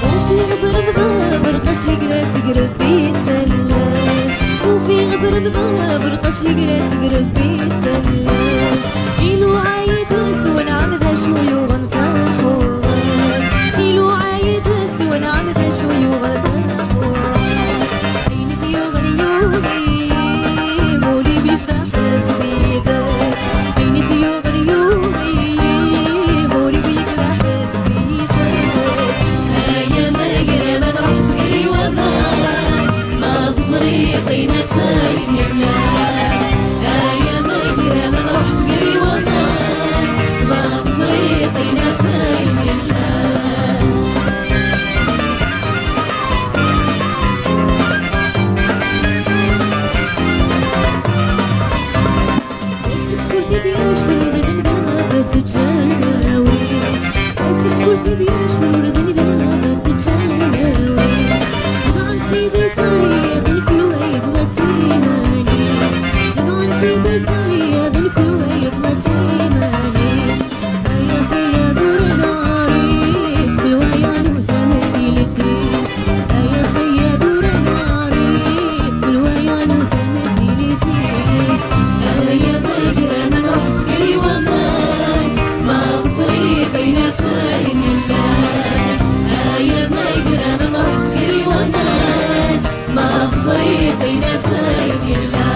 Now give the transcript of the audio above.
وفي غزر بضابر طش يقرا في سلام إلو عايد سوى عمدها شوي وغنطاحو إلو عايد سوى عمدها شوي وغنطاحو عيني يغني يوغي مولي بيشرح تسديده عيني يغني يوغي مولي بيشرح تسديده هيا ما يقرا ما نروح سكري وما ما تصريقي نسايم يلا هيا ما يقرا ما نروح سكري وما ما تصريقي نسايم يلا صريقي نسايم يلا